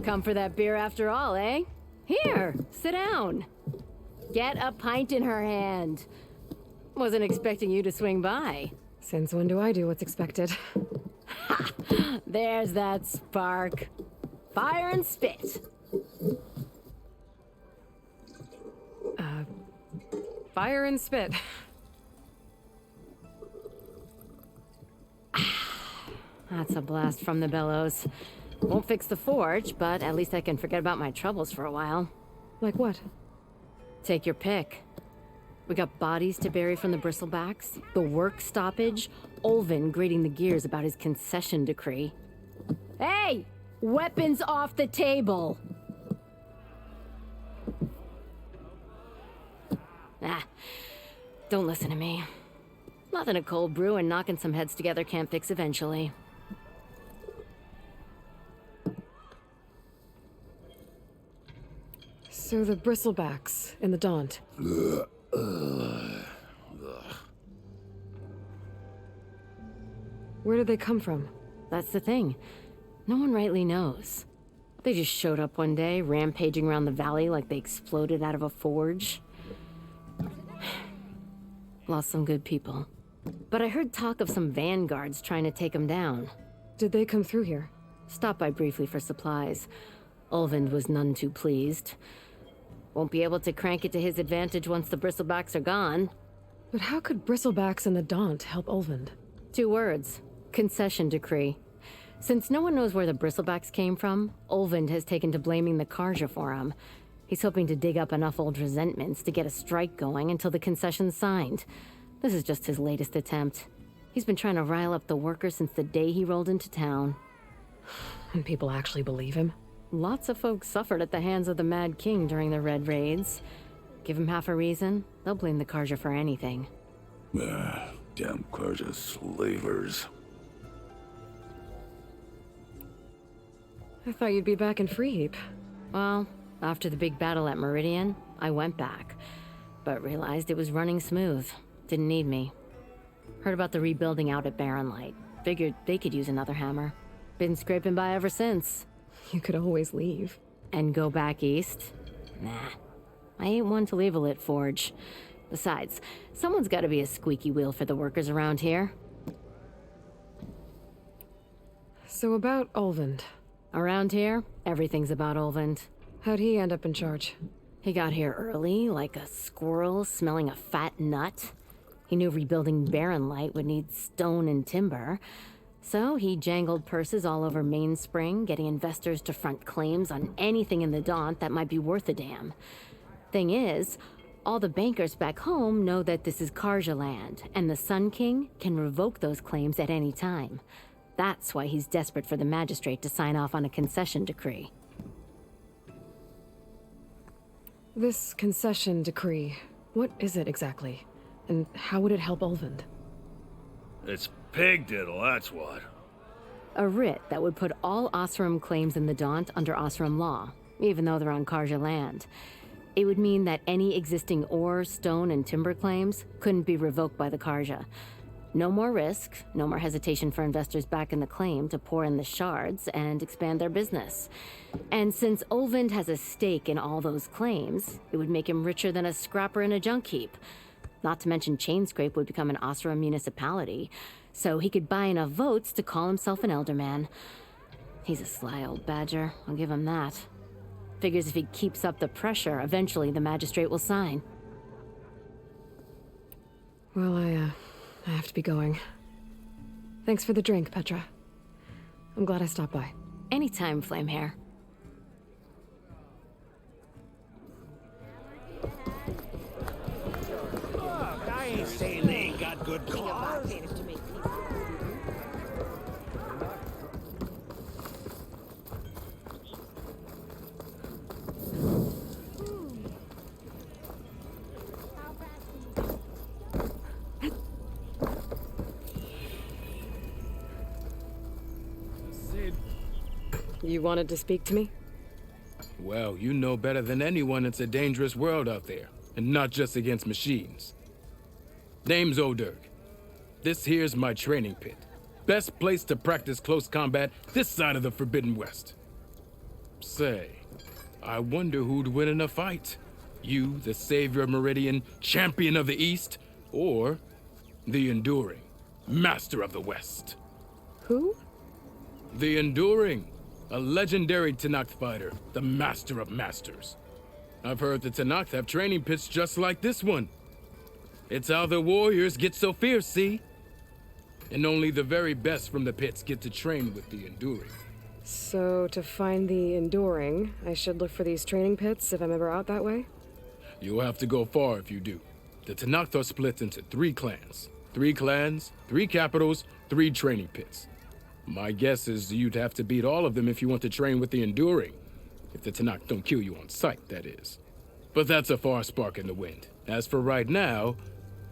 Come for that beer after all, eh? Here, sit down. Get a pint in her hand. Wasn't expecting you to swing by. Since when do I do what's expected? Ha! There's that spark. Fire and spit. Fire and spit. That's a blast from the bellows. Won't fix the forge, but at least I can forget about my troubles for a while. Like what? Take your pick. We got bodies to bury from the bristlebacks, the work stoppage, Olvin grating the gears about his concession decree. Hey! Weapons off the table! Ah, don't listen to me. Nothing a cold brew and knocking some heads together can't fix eventually. So the bristlebacks in the Daunt. Where did they come from? That's the thing. No one rightly knows. They just showed up one day, rampaging around the valley like they exploded out of a forge. Lost some good people. But I heard talk of some vanguards trying to take them down. Did they come through here? Stopped by briefly for supplies. Ulvund was none too pleased. Won't be able to crank it to his advantage once the bristlebacks are gone. But how could bristlebacks and the Daunt help Ulvund? 2 words. Concession decree. Since no one knows where the bristlebacks came from, Ulvund has taken to blaming the Karja for him. He's hoping to dig up enough old resentments to get a strike going until the concession's signed. This is just his latest attempt. He's been trying to rile up the workers since the day he rolled into town. And people actually believe him? Lots of folks suffered at the hands of the Mad King during the Red Raids. Give him half a reason, they'll blame the Karja for anything. Damn Karja slavers. I thought you'd be back in Freeheap. Well, after the big battle at Meridian, I went back, but realized it was running smooth. Didn't need me. Heard about the rebuilding out at Barren Light. Figured they could use another hammer. Been scraping by ever since. You could always leave. And go back east? Nah. I ain't one to leave a lit forge. Besides, someone's gotta be a squeaky wheel for the workers around here. So about Ulvund. Around here, everything's about Ulvund. How'd he end up in charge? He got here early, like a squirrel smelling a fat nut. He knew rebuilding Barren Light would need stone and timber. So he jangled purses all over Mainspring, getting investors to front claims on anything in the Daunt that might be worth a damn. Thing is, all the bankers back home know that this is Karja land, and the Sun King can revoke those claims at any time. That's why he's desperate for the magistrate to sign off on a concession decree. This concession decree, what is it exactly? And how would it help Ulvund? It's pig diddle, that's what. A writ that would put all Osram claims in the Daunt under Osram law, even though they're on Karja land. It would mean that any existing ore, stone, and timber claims couldn't be revoked by the Karja. No more risk, no more hesitation for investors back in the claim to pour in the shards and expand their business. And since Ulvund has a stake in all those claims, it would make him richer than a scrapper in a junk heap. Not to mention Chainscrape would become an Osram municipality, so he could buy enough votes to call himself an elderman. He's a sly old badger, I'll give him that. Figures if he keeps up the pressure, eventually the magistrate will sign. Well, I have to be going. Thanks for the drink, Petra. I'm glad I stopped by. Anytime, Flamehair. Look, I ain't saying they ain't got good cars. You wanted to speak to me? Well, you know better than anyone it's a dangerous world out there, and not just against machines. Name's O'Dirk. This here's my training pit. Best place to practice close combat this side of the Forbidden West. Say, I wonder who'd win in a fight. You, the savior of Meridian, champion of the East, or the Enduring, master of the West? Who? The Enduring, a legendary Tenakth fighter, the master of masters. I've heard the Tenakth have training pits just like this one. It's how the warriors get so fierce, see? And only the very best from the pits get to train with the Enduring. So, to find the Enduring, I should look for these training pits if I'm ever out that way? You'll have to go far if you do. The Tenakth are split into 3 clans. 3 clans, 3 capitals, 3 training pits. My guess is you'd have to beat all of them if you want to train with the Enduring. If the Tenakth don't kill you on sight, that is. But that's a far spark in the wind. As for right now,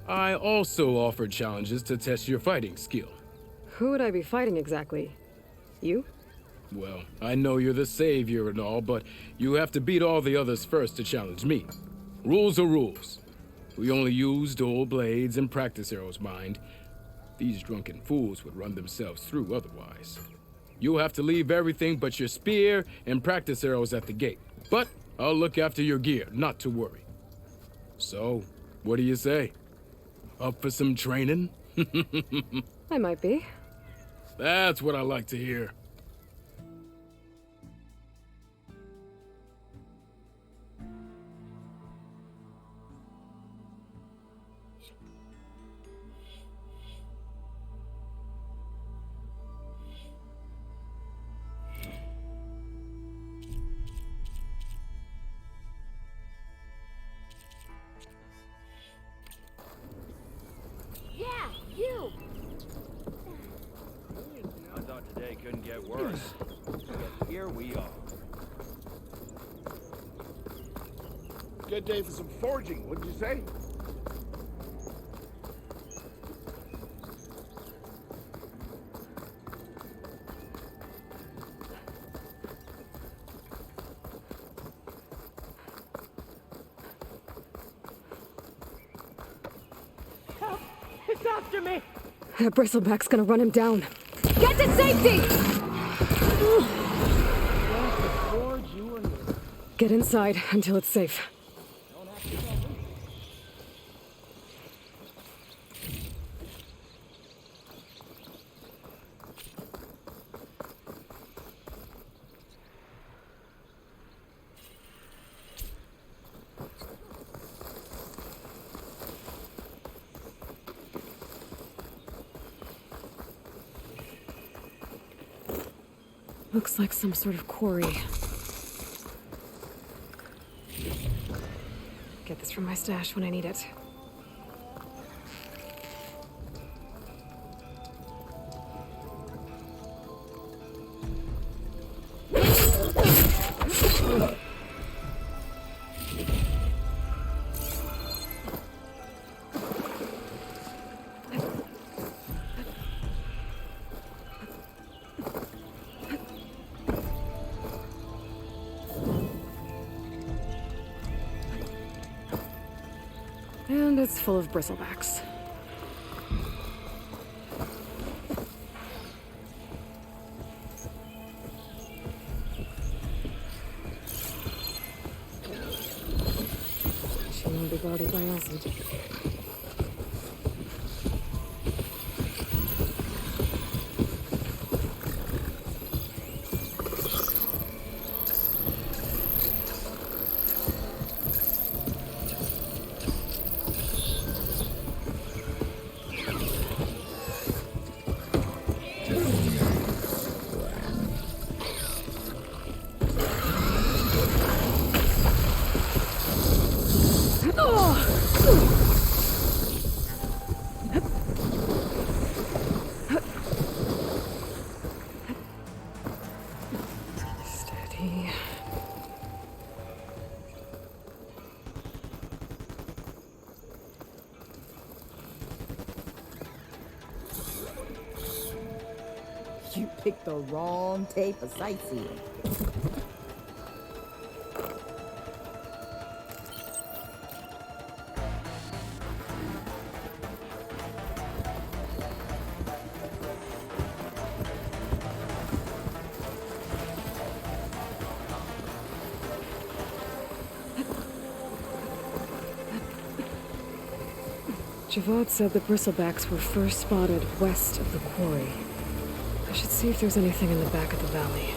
I also offer challenges to test your fighting skill. Who would I be fighting exactly? You? Well, I know you're the savior and all, but you have to beat all the others first to challenge me. Rules are rules. We only use dual blades and practice arrows, mind. These drunken fools would run themselves through otherwise. You'll have to leave everything but your spear and practice arrows at the gate. But I'll look after your gear, not to worry. So, what do you say? Up for some training? I might be. That's what I like to hear. Yeah, you! I thought today couldn't get worse. Yet here we are. Good day for some forging, wouldn't you say? Help! It's after me! That bristleback's gonna run him down. Get to safety! Get inside until it's safe. Looks like some sort of quarry. Get this from my stash when I need it. And it's full of bristlebacks. She won't be guarded by acid. Steady. You picked the wrong day for sightseeing. Javad said the bristlebacks were first spotted west of the quarry. I should see if there's anything in the back of the valley.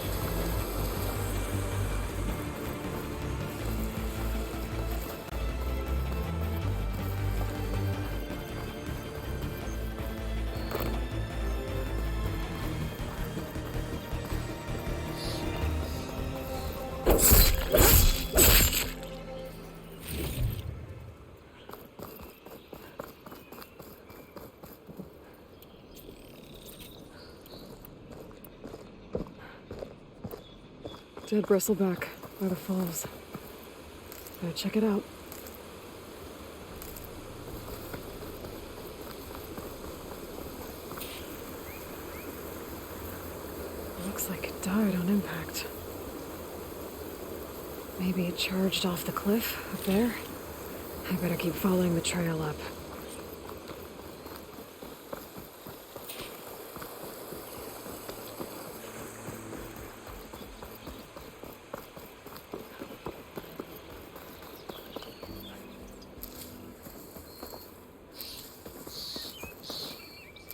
Dead bristleback by the falls. Gotta check it out. Looks like it died on impact. Maybe it charged off the cliff up there. I better keep following the trail up.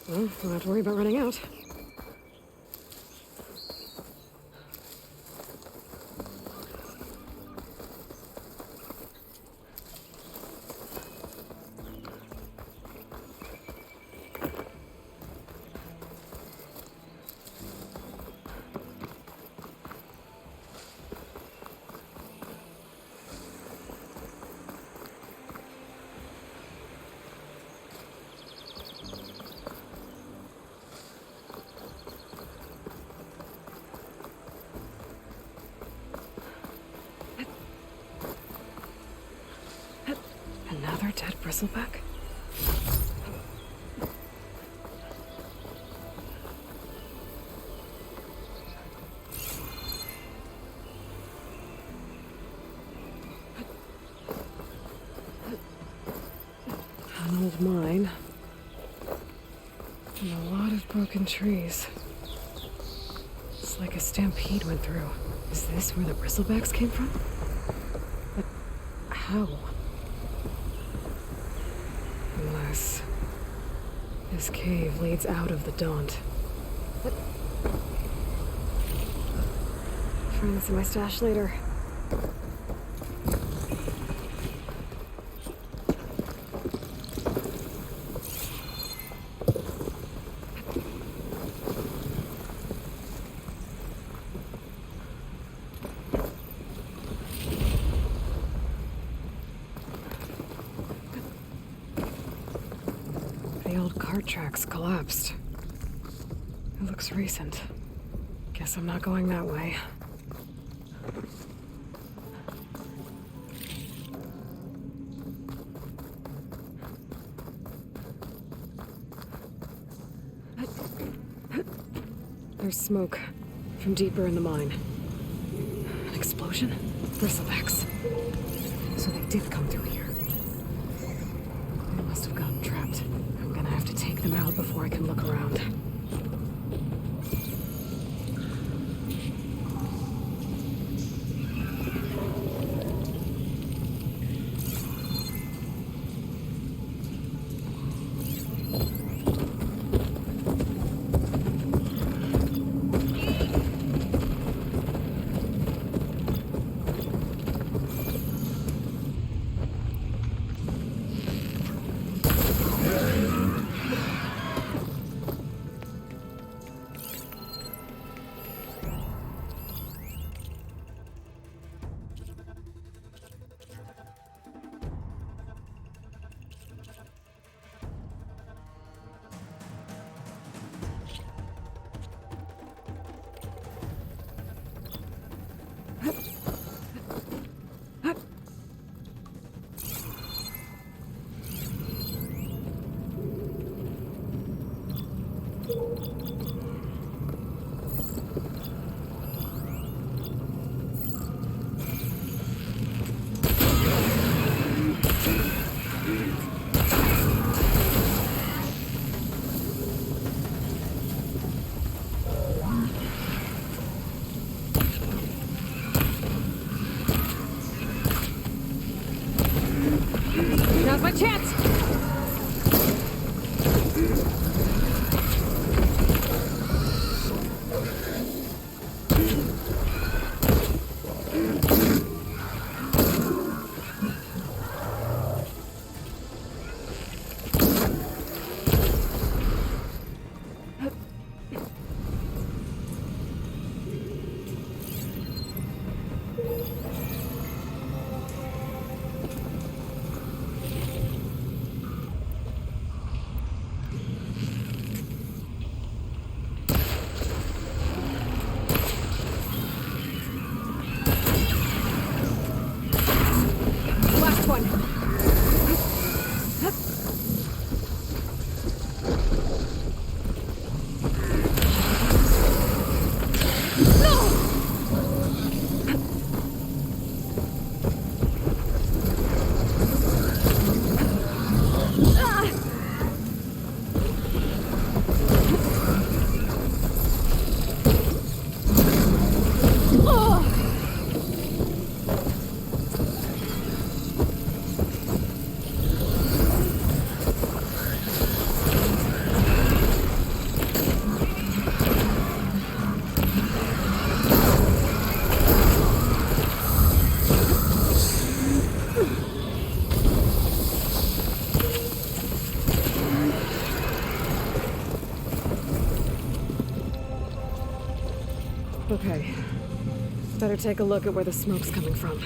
Well, don't have to worry about running out. Another dead bristleback? An old mine. And a lot of broken trees. It's like a stampede went through. Is this where the bristlebacks came from? But how? Unless this cave leads out of the Daunt. Find this in my stash later. The old cart tracks collapsed. It looks recent. Guess I'm not going that way. There's smoke from deeper in the mine. An explosion? Bristlebacks. So they did come through here. They must have gotten trapped. I'm gonna have to take them out before I can look around. Okay. Better take a look at where the smoke's coming from.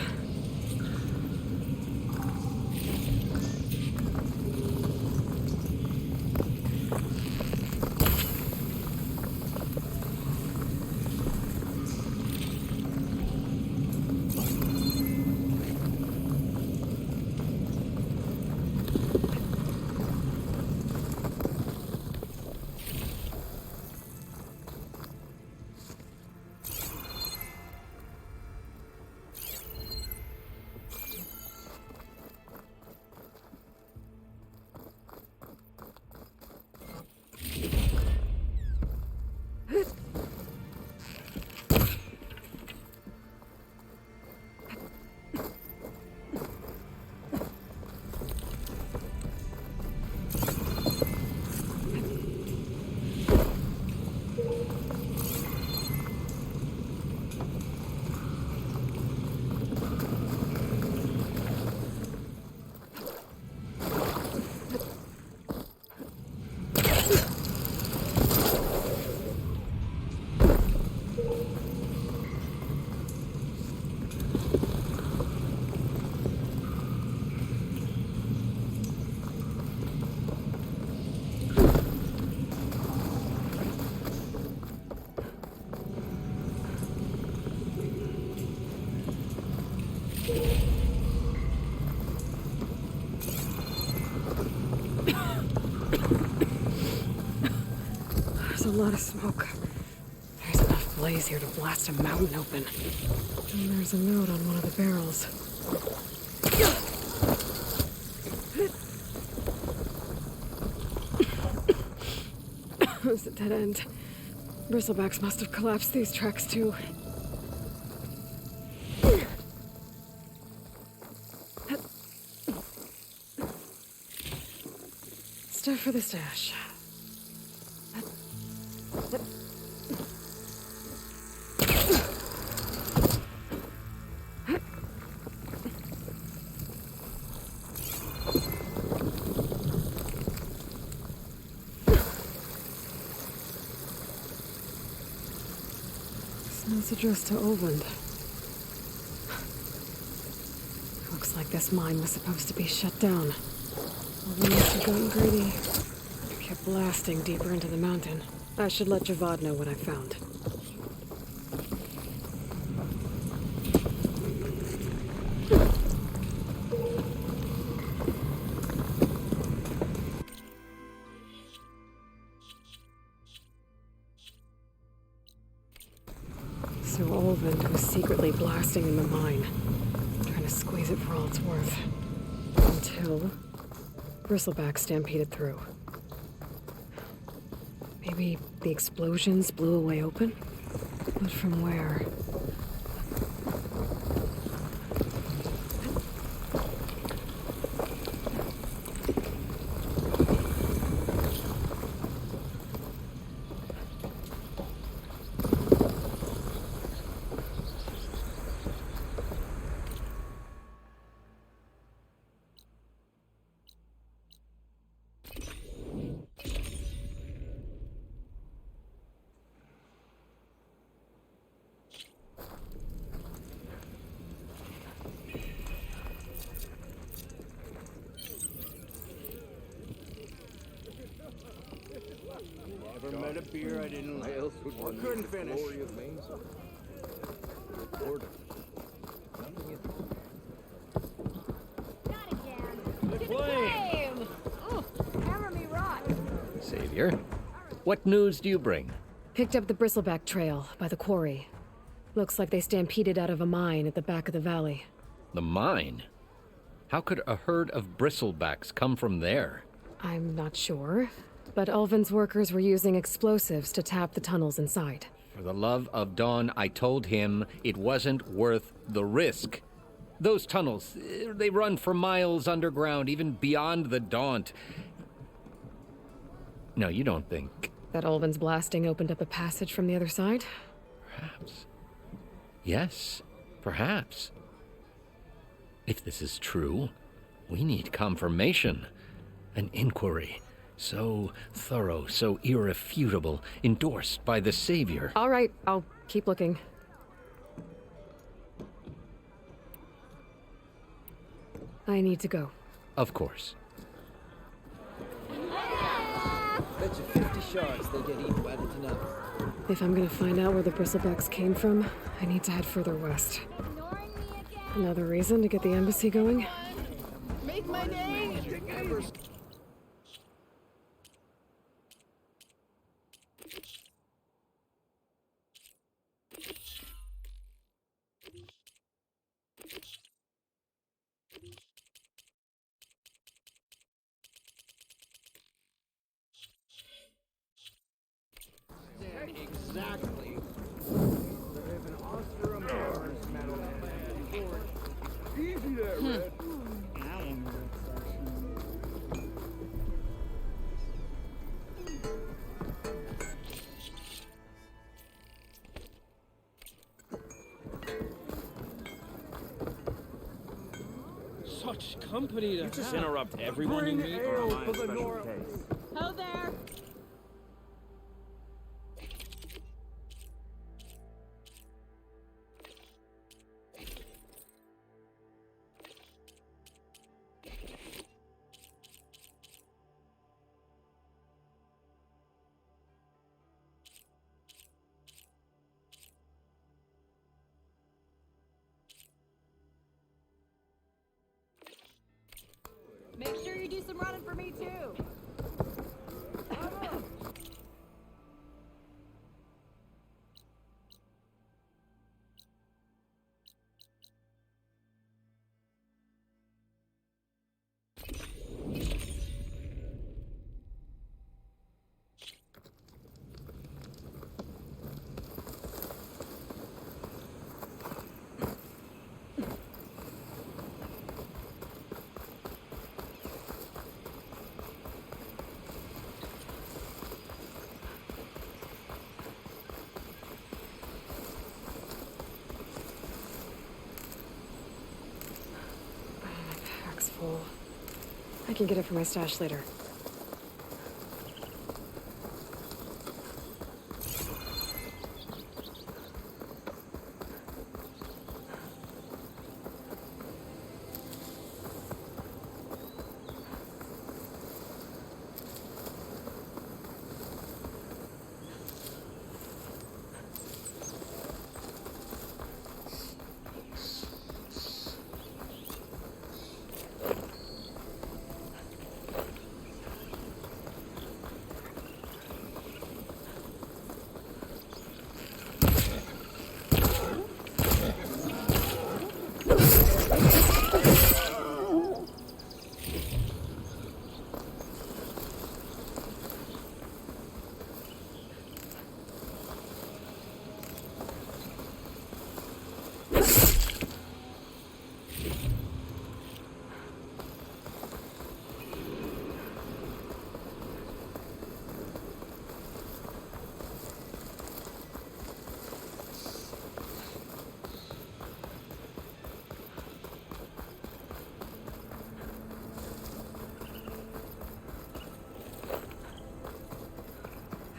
There's a lot of smoke. There's enough blaze here to blast a mountain open. And there's a note on one of the barrels. It's a dead end. Bristlebacks must have collapsed these tracks too. Stuff for the stash. Note's addressed to Olvend. Looks like this mine was supposed to be shut down. Olvend must have gotten greedy. Kept blasting deeper into the mountain. I should let Javad know what I found. So Olvend was secretly blasting in the mine, trying to squeeze it for all it's worth. Until Bristleback stampeded through. Maybe the explosions blew a way open? But from where? Never met a beer I didn't like or couldn't finish. Not again. To the flame! Oh, hammer me rot. Savior, what news do you bring? Picked up the Bristleback trail by the quarry. Looks like they stampeded out of a mine at the back of the valley. The mine? How could a herd of bristlebacks come from there? I'm not sure, but Ulvin's workers were using explosives to tap the tunnels inside. For the love of Dawn, I told him it wasn't worth the risk. Those tunnels, they run for miles underground, even beyond the Daunt. No, you don't think... That Ulvin's blasting opened up a passage from the other side? Perhaps. Yes, perhaps. If this is true, we need confirmation. An inquiry. So thorough, so irrefutable, endorsed by the Savior. All right, I'll keep looking. I need to go. Of course. Bet you 50 sharks they get eaten by the Tanaka. If I'm gonna find out where the bristlebacks came from, I need to head further west. Another reason to get the embassy going? Make my day! Exactly. There's an Austro-American metal easy there, Red. Such company to Just interrupt everyone you meet, or am I a special case? Ho there. Make sure you do some running for me too. Pack's full. I can get it from my stash later.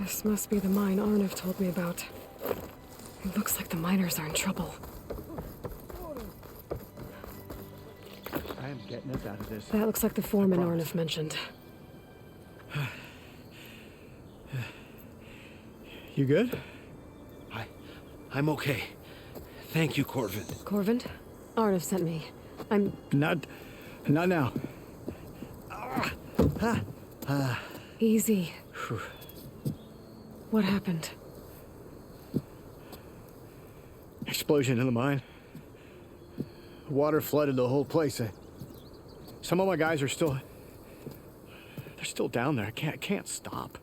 This must be the mine Arnav told me about. It looks like the miners are in trouble. I am getting us out of this. That looks like the foreman Arnav mentioned. You good? I'm okay. Thank you, Corvin. Corvin? Arnav sent me. I'm... Not now. Easy. What happened? Explosion in the mine. Water flooded the whole place. Some of my guys are still... They're still down there. I can't stop.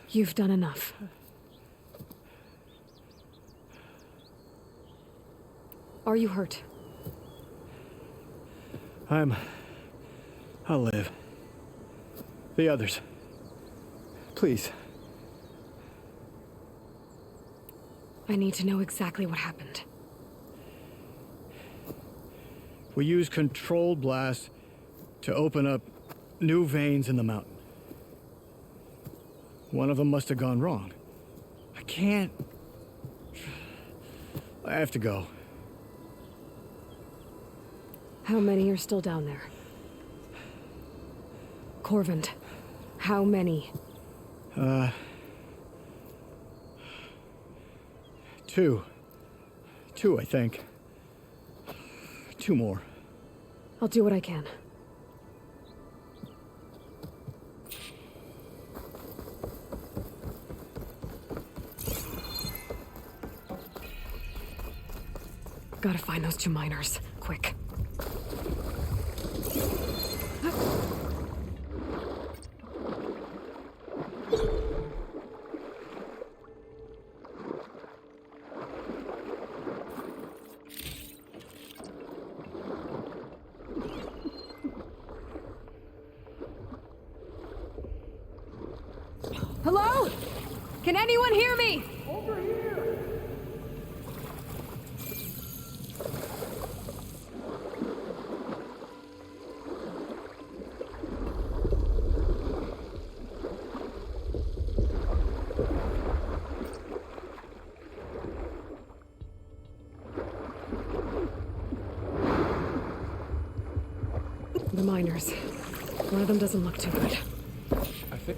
You've done enough. Are you hurt? I'll live. The others. Please. I need to know exactly what happened. We used controlled blasts to open up new veins in the mountain. One of them must have gone wrong. I can't... I have to go. How many are still down there? Corvand, how many? Two. Two, I think. 2 more. I'll do what I can. Gotta find those 2 miners, quick. Hello? Can anyone hear me? The miners. One of them doesn't look too good. I think...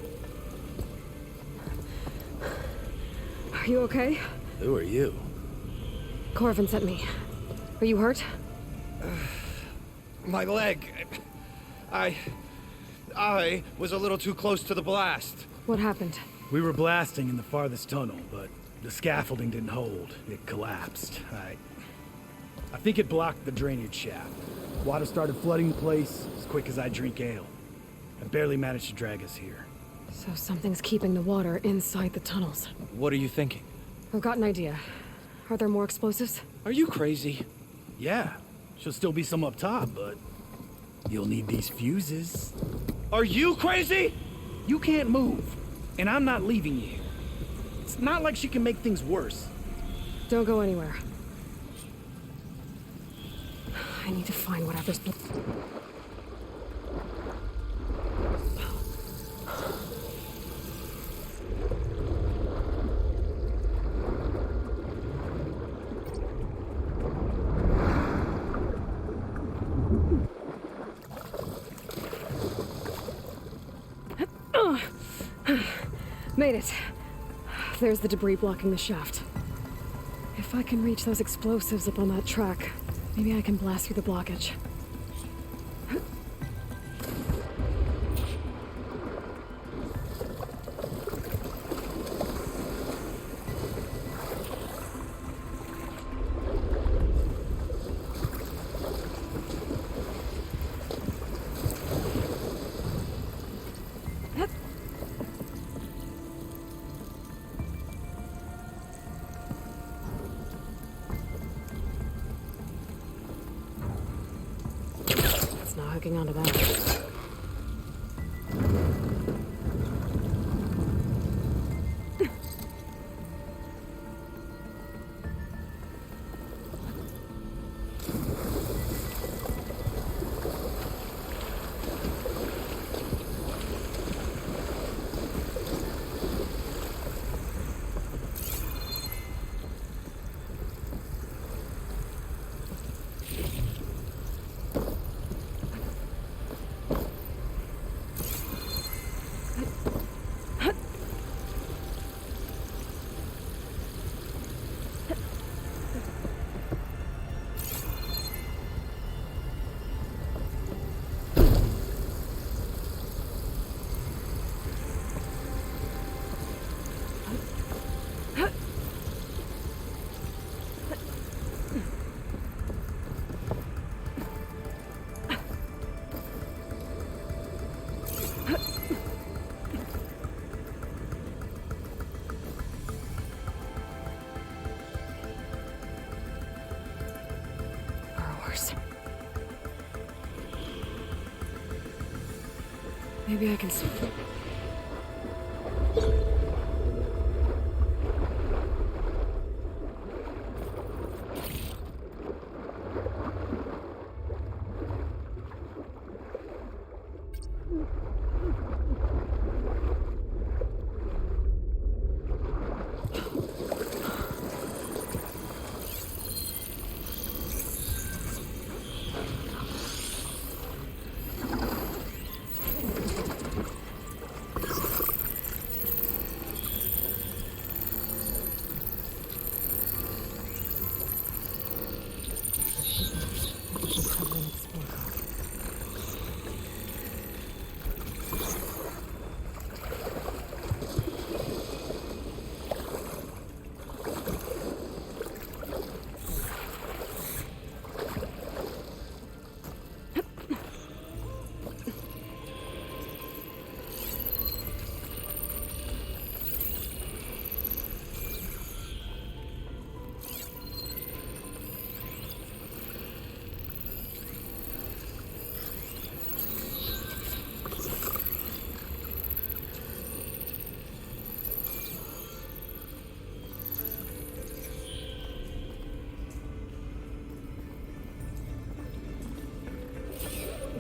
Are you okay? Who are you? Corvin sent me. Are you hurt? My leg. I was a little too close to the blast. What happened? We were blasting in the farthest tunnel, but the scaffolding didn't hold. It collapsed. I think it blocked the drainage shaft. Water started flooding the place as quick as I drink ale. I barely managed to drag us here. So something's keeping the water inside the tunnels. What are you thinking? I've got an idea. Are there more explosives? Are you crazy? Yeah, should still be some up top, but you'll need these fuses. Are you crazy? You can't move, and I'm not leaving you here. It's not like she can make things worse. Don't go anywhere. I need to find whatever's... Made it. There's the debris blocking the shaft. If I can reach those explosives up on that track, maybe I can blast through the blockage. Hooking onto that. Maybe I can see.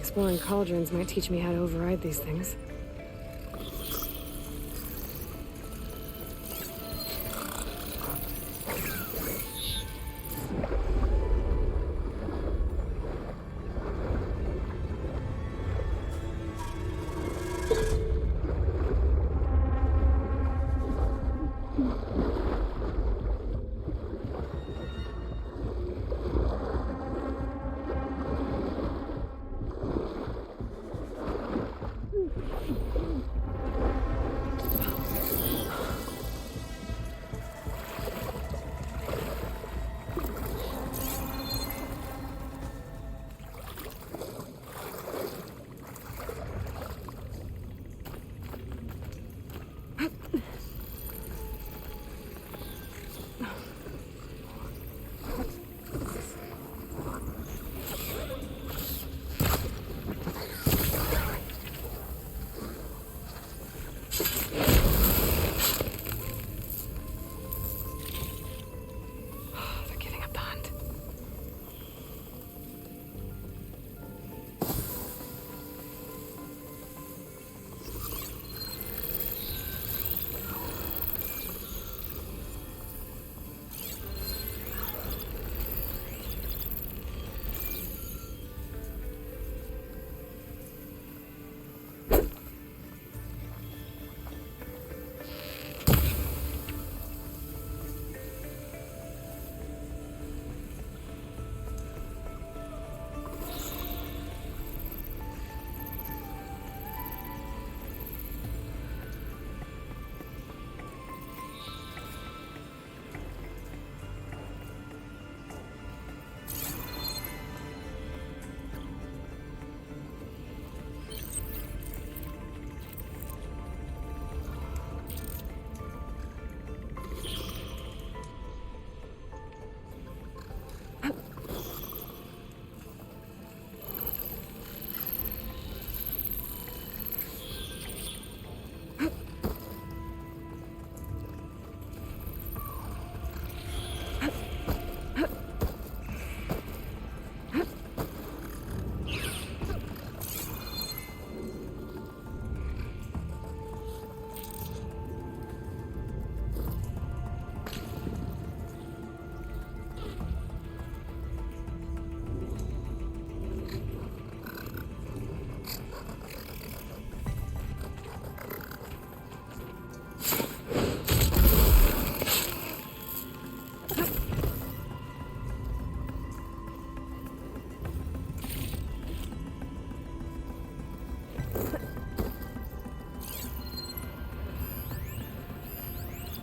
Exploring cauldrons might teach me how to override these things.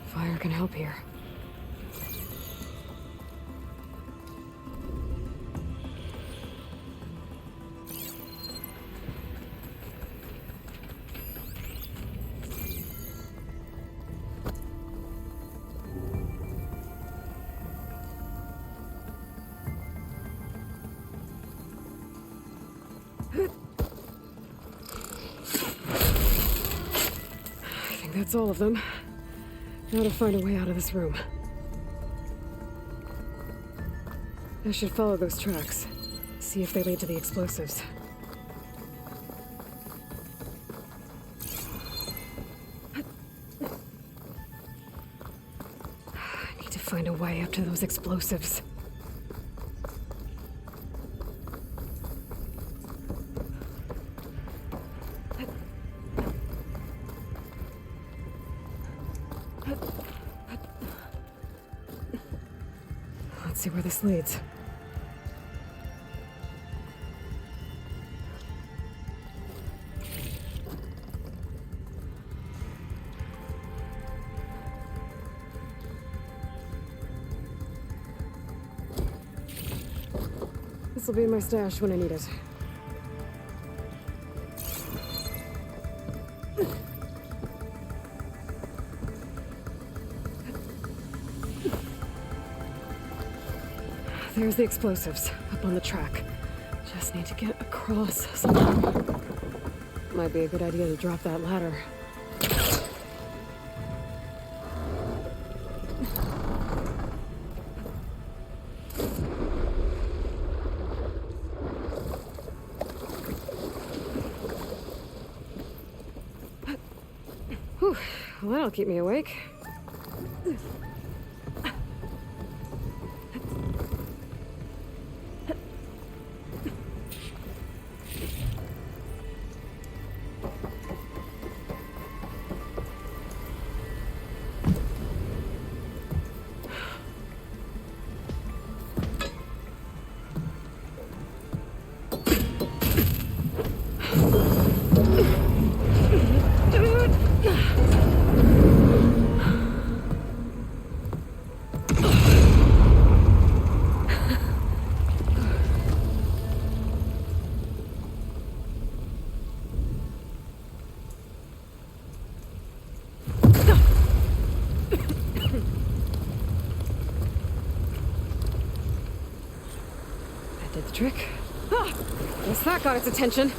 Fire can help here. I think that's all of them. Now to find a way out of this room. I should follow those tracks. See if they lead to the explosives. I need to find a way up to those explosives. Let's see where this leads. This will be in my stash when I need it. There's the explosives, up on the track. Just need to get across somehow. Might be a good idea to drop that ladder. Well, that'll keep me awake. Did the trick. Ah, guess that got its attention.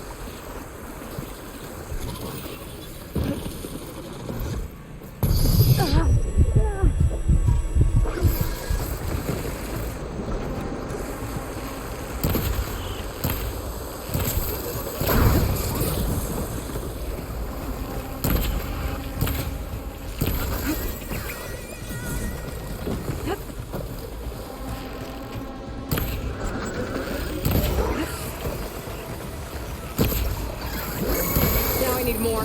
More.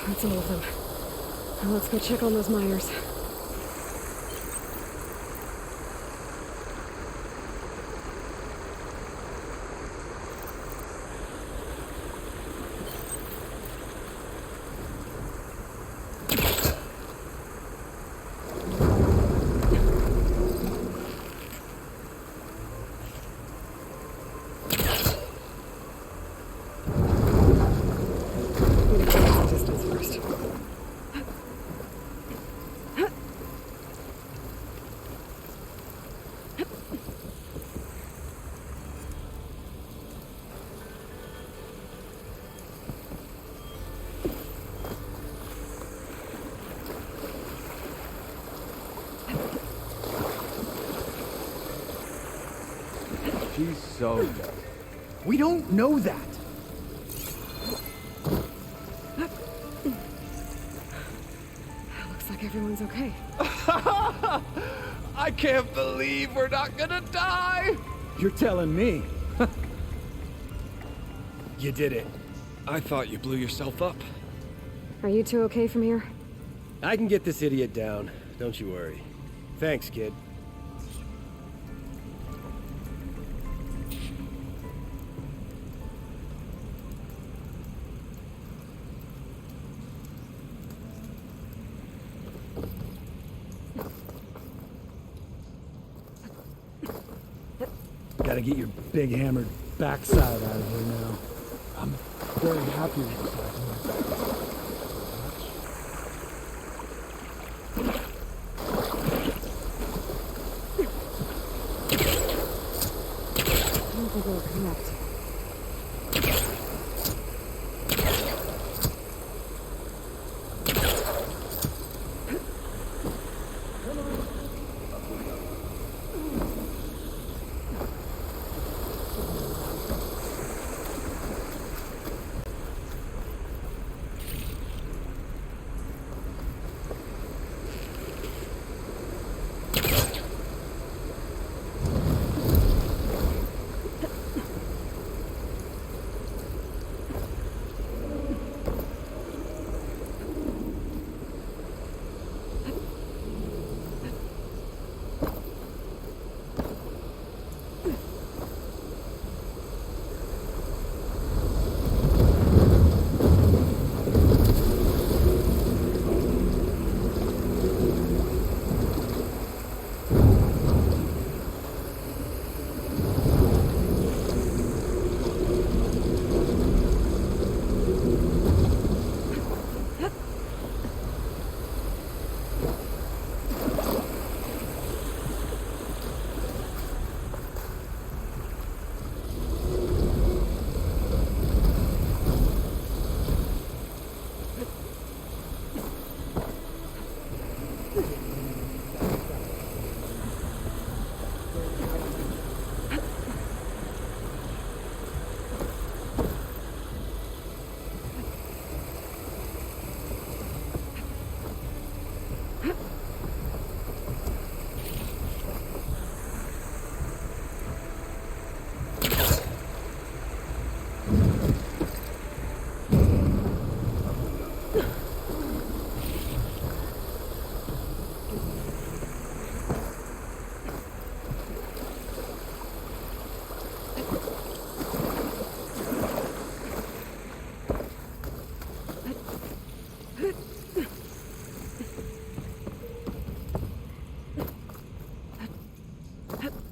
That's all of them. Now let's go check on those miners. She's so dead. We don't know that. Looks like everyone's okay. I can't believe we're not gonna die! You're telling me. You did it. I thought you blew yourself up. Are you two okay from here? I can get this idiot down. Don't you worry. Thanks, kid. Gotta get your big hammered backside out of here now. I'm very happy with this. I don't think we'll connect.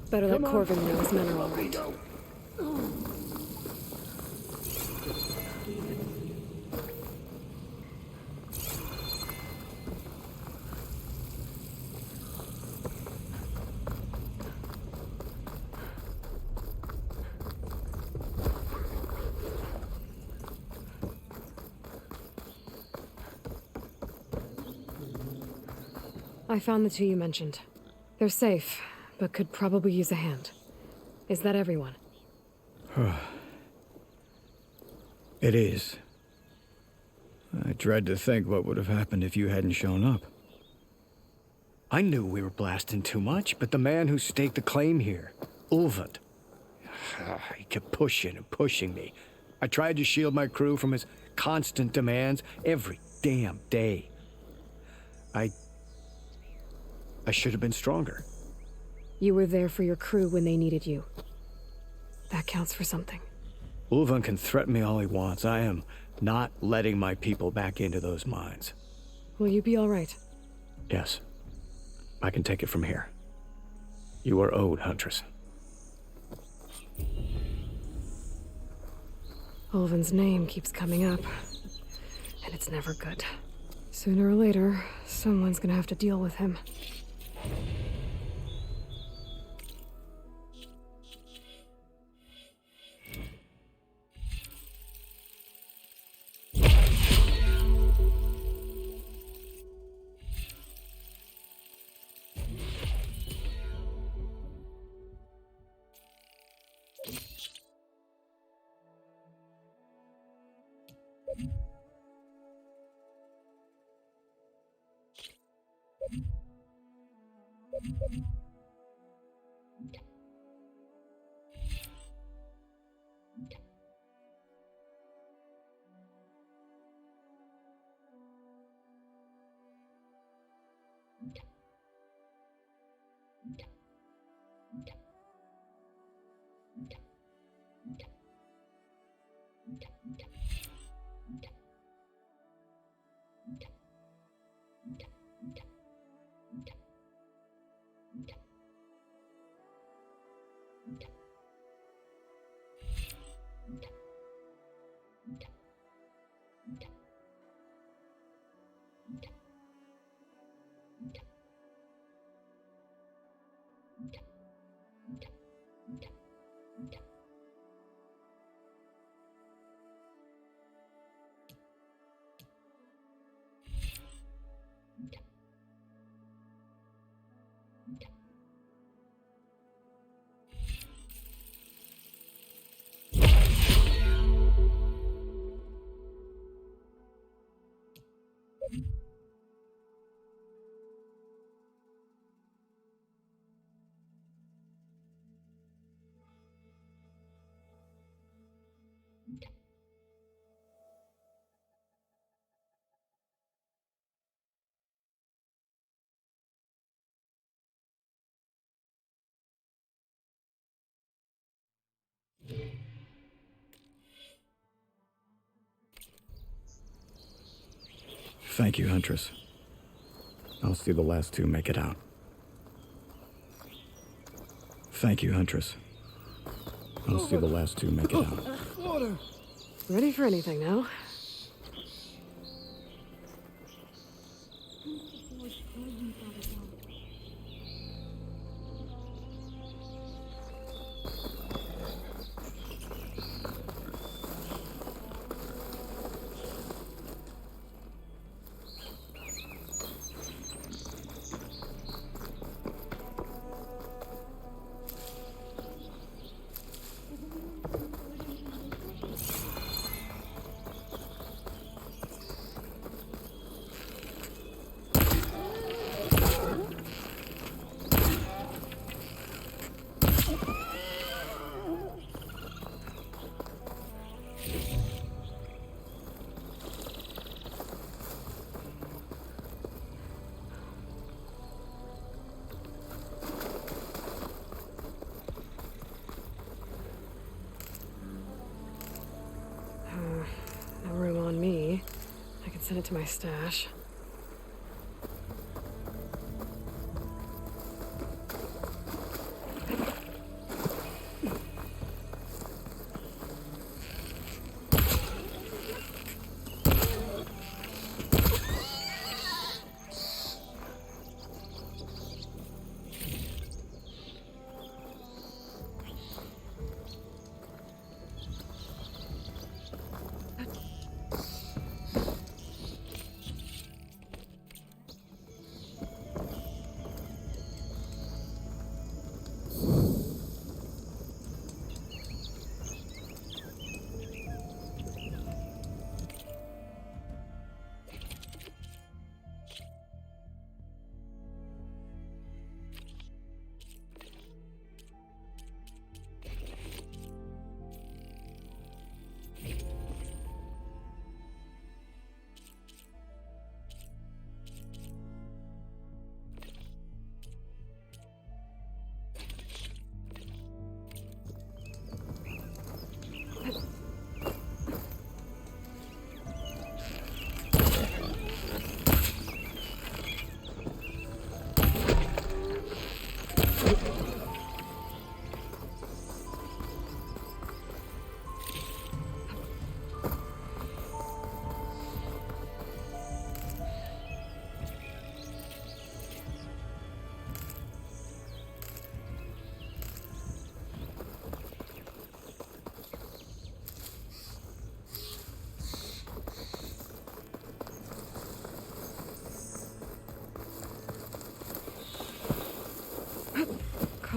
Better let Corvin know his men are all right. I found the two you mentioned. They're safe, but could probably use a hand. Is that everyone? It is. I dread to think what would have happened if you hadn't shown up. I knew we were blasting too much, but the man who staked the claim here, Ulvund, he kept pushing and pushing me. I tried to shield my crew from his constant demands every damn day. I should have been stronger. You were there for your crew when they needed you. That counts for something. Ulvund can threaten me all he wants. I am not letting my people back into those mines. Will you be all right? Yes. I can take it from here. You are owed, Huntress. Ulvund's name keeps coming up, and it's never good. Sooner or later, someone's gonna have to deal with him. Thank you, Huntress. I'll see the last two make it out. Thank you, Huntress. I'll see the last two make it out. Water! Ready for anything now? No room on me. I can send it to my stash.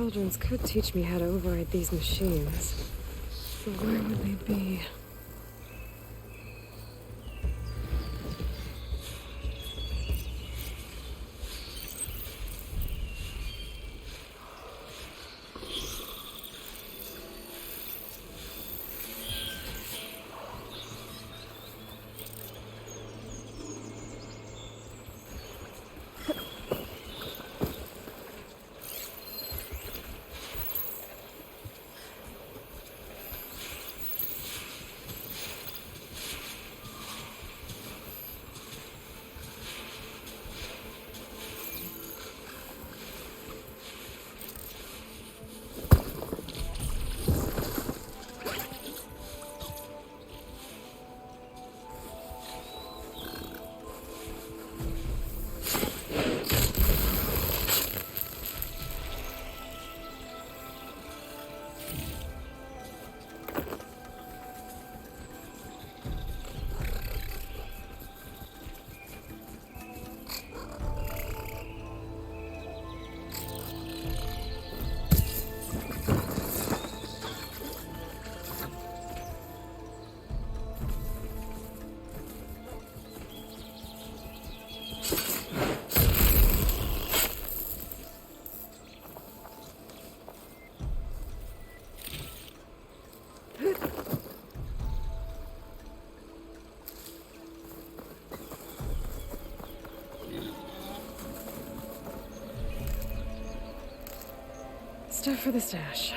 cauldrons could teach me how to override these machines. But where would they be? Stuff for the stash.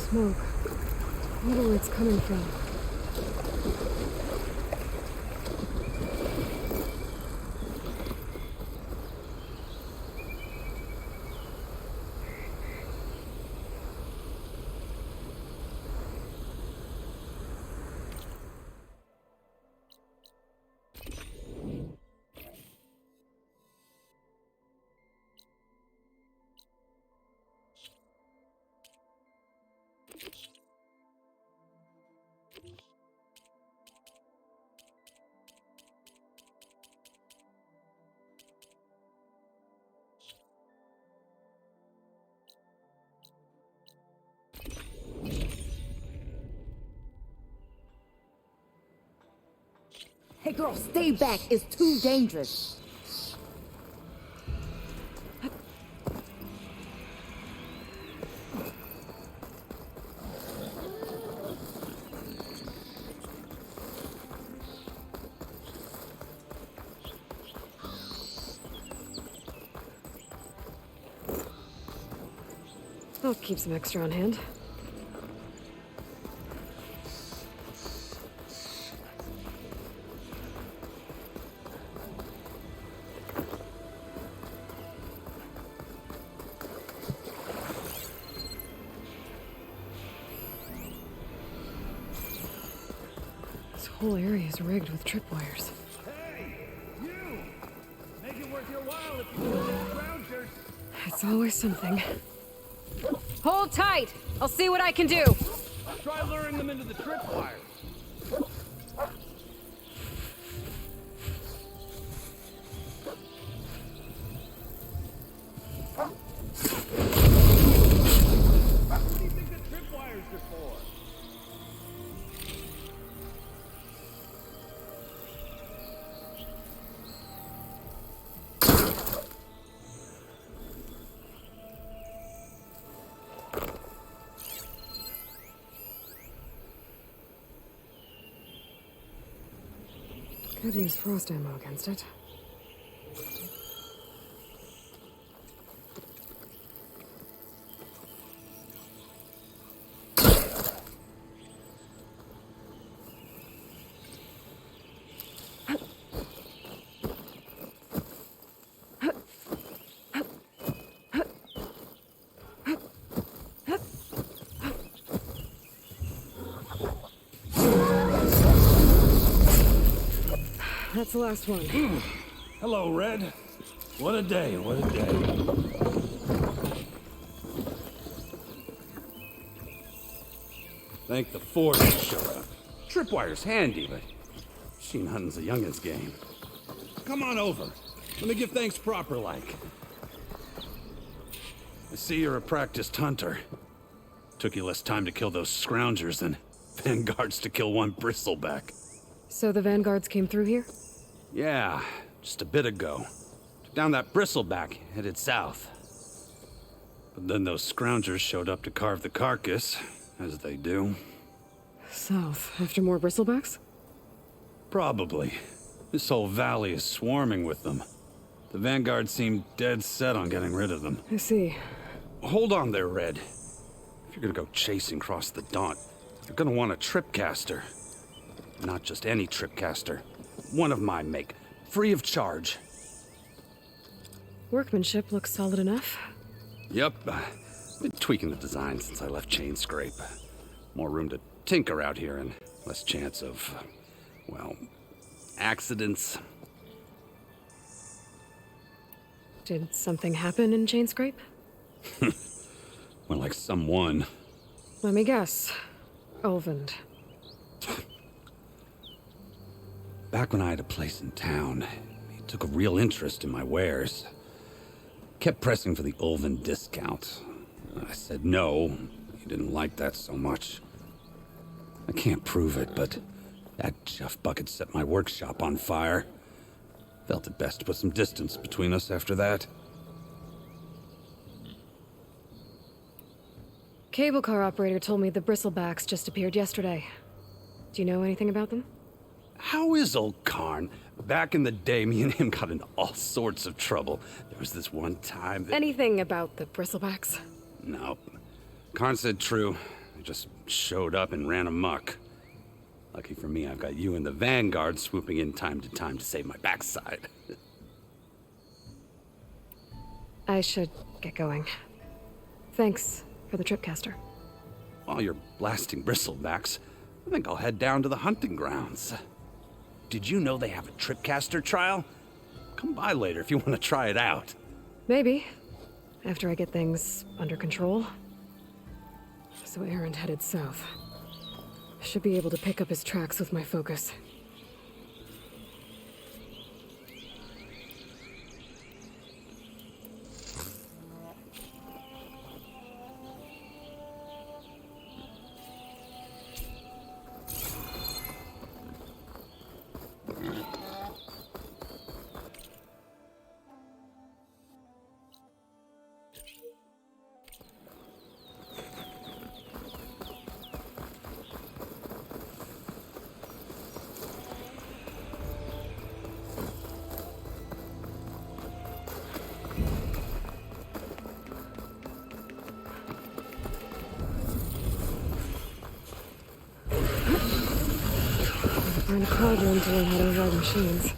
Smoke. I wonder where it's coming from. Hey girl, stay back. It's too dangerous. I'll keep some extra on hand. This whole area is rigged with tripwires. Hey, you! Make it worth your while if you kill those scroungers. It's always something. Hold tight! I'll see what I can do! Try luring them into the tripwire. What do you think the tripwires are for? Could use frost ammo against it. That's the last one. Hello, Red. What a day, what a day. Thank the Forge that showed up. Tripwire's handy, but machine hunting's a youngin's game. Come on over. Let me give thanks proper like. I see you're a practiced hunter. Took you less time to kill those scroungers than vanguards to kill one bristleback. So the vanguards came through here? Yeah, just a bit ago. Took down that bristleback, headed south. But then those scroungers showed up to carve the carcass, as they do. South, after more bristlebacks? Probably. This whole valley is swarming with them. The vanguard seemed dead set on getting rid of them. I see. Hold on there, Red. If you're gonna go chasing across the Daunt, you're gonna want a tripcaster. Not just any tripcaster. One of my make, free of charge. Workmanship looks solid enough. Yep, been tweaking the design since I left Chain Scrape. More room to tinker out here and less chance of, well, accidents. Did something happen in Chain Scrape? Well, like someone. Let me guess. Ulvund. Back when I had a place in town, he took a real interest in my wares. Kept pressing for the Ulvund discount. I said no. He didn't like that so much. I can't prove it, but that Jeff bucket set my workshop on fire. Felt it best to put some distance between us after that. Cable car operator told me the bristlebacks just appeared yesterday. Do you know anything about them? How is old Karn? Back in the day, me and him got into all sorts of trouble. There was this one time that... Anything about the bristlebacks? Nope. Karn said true. I just showed up and ran amok. Lucky for me, I've got you and the Vanguard swooping in time to save my backside. I should get going. Thanks for the tripcaster. While you're blasting bristlebacks, I think I'll head down to the hunting grounds. Did you know they have a tripcaster trial? Come by later if you want to try it out. Maybe. After I get things under control. So Erend headed south. Should be able to pick up his tracks with my focus. find a crowd room to learn how to override machines.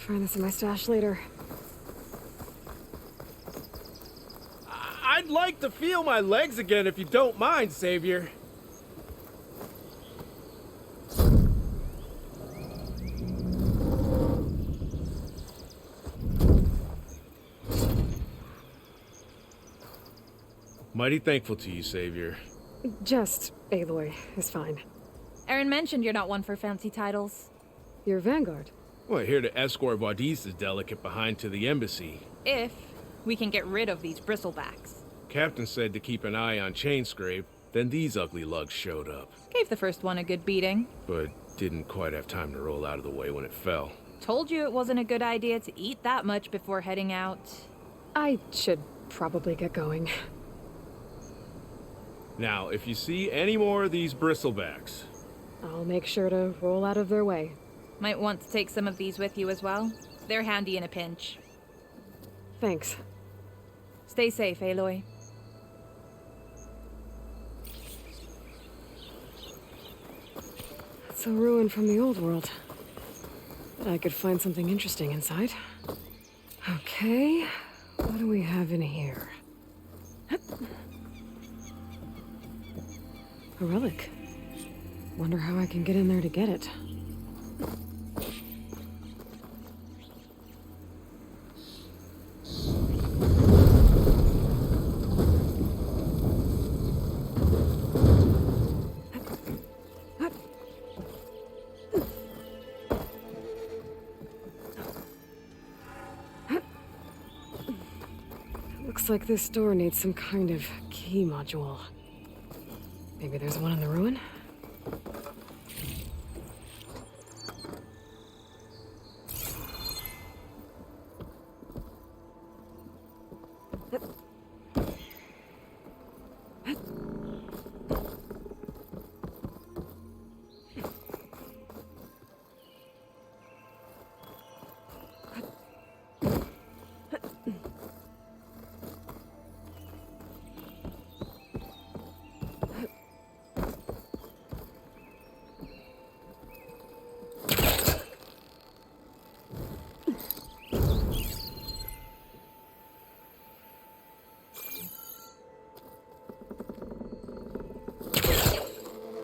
Find this in my stash later. I'd like to feel my legs again if you don't mind, Savior. Mighty thankful to you, Savior. Just Aloy is fine. Aaron mentioned you're not one for fancy titles. You're Vanguard. Well, here to escort Wadis's delicate behind to the embassy. If we can get rid of these bristlebacks. Captain said to keep an eye on Chainscrape, then these ugly lugs showed up. Gave the first one a good beating. But didn't quite have time to roll out of the way when it fell. Told you it wasn't a good idea to eat that much before heading out. I should probably get going. Now, if you see any more of these bristlebacks... I'll make sure to roll out of their way. Might want to take some of these with you as well. They're handy in a pinch. Thanks. Stay safe, Aloy. It's a ruin from the old world. But I could find something interesting inside. Okay, what do we have in here? A relic. Wonder how I can get in there to get it. Looks like this door needs some kind of key module. Maybe there's one in the ruin?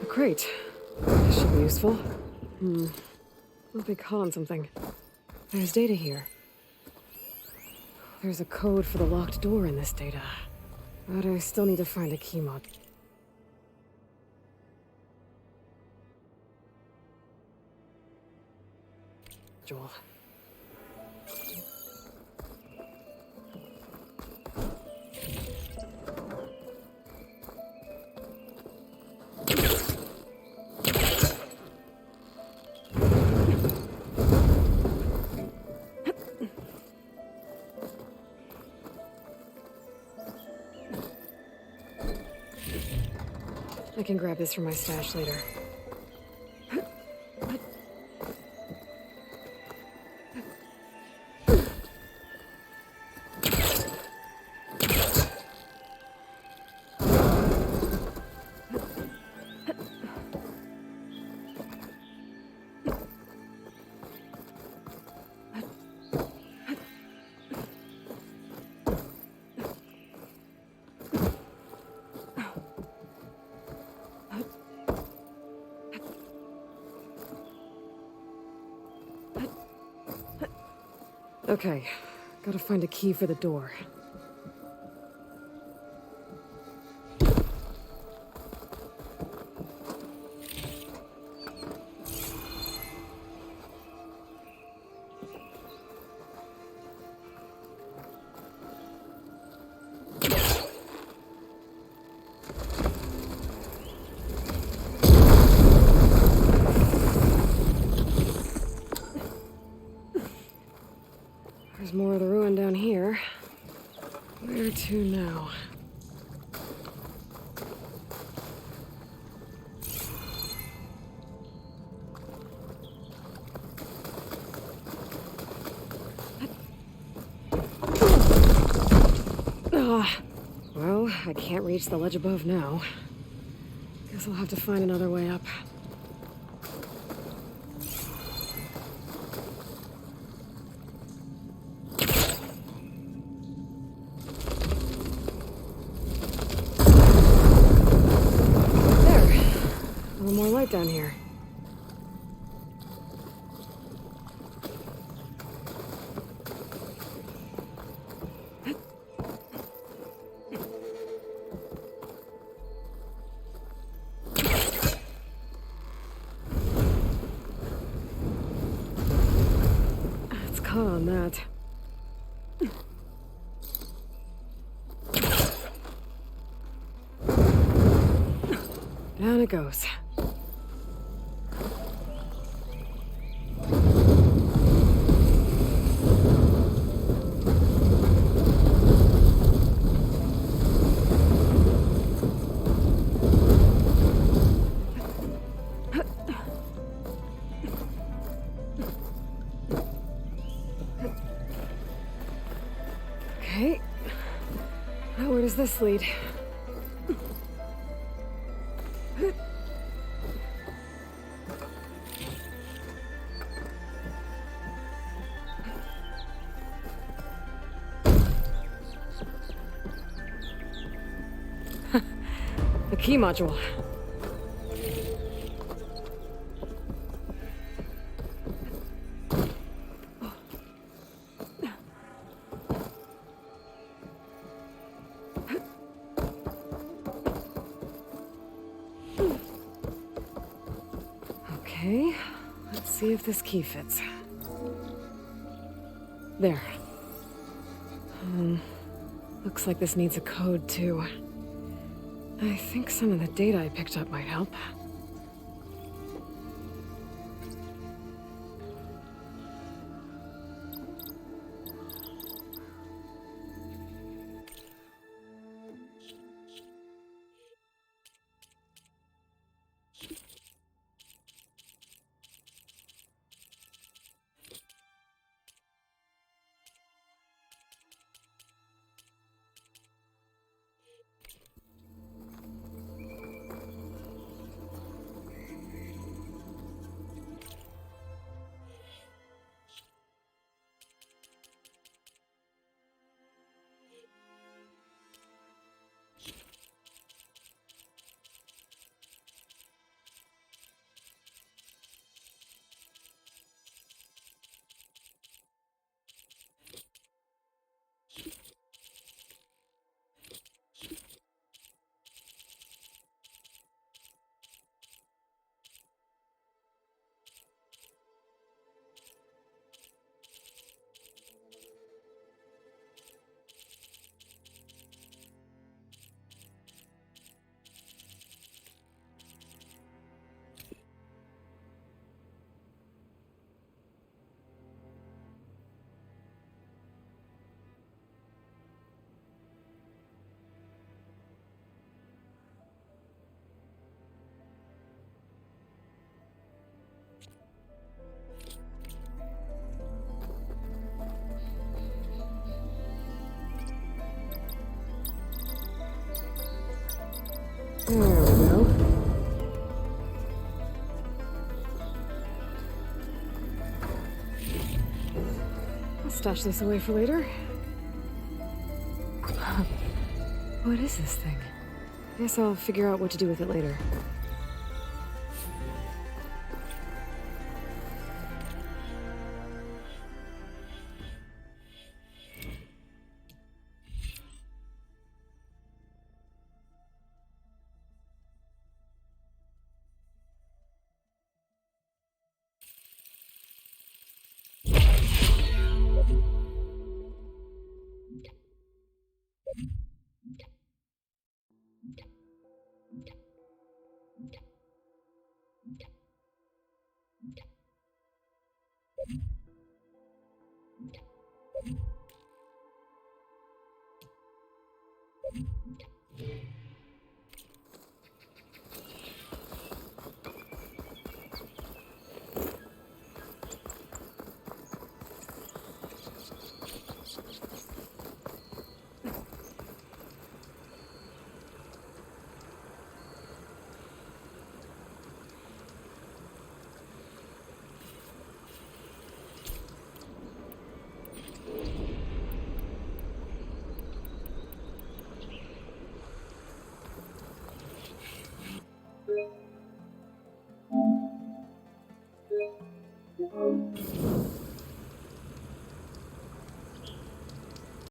Great. This should be useful. Must be caught on something. There's data here. There's a code for the locked door in this data. But I still need to find a key mod. Joel. I can grab this from my stash later. Okay, gotta find a key for the door. There's more of the ruin down here. Where to now? Well, I can't reach the ledge above now. Guess I'll have to find another way up. More light down here. It's caught on that. Down it goes. Okay. Now where does this lead? The key module. Okay, let's see if this key fits. There. Looks like this needs a code too. I think some of the data I picked up might help. There we go. I'll stash this away for later. What is this thing? Guess I'll figure out what to do with it later. you.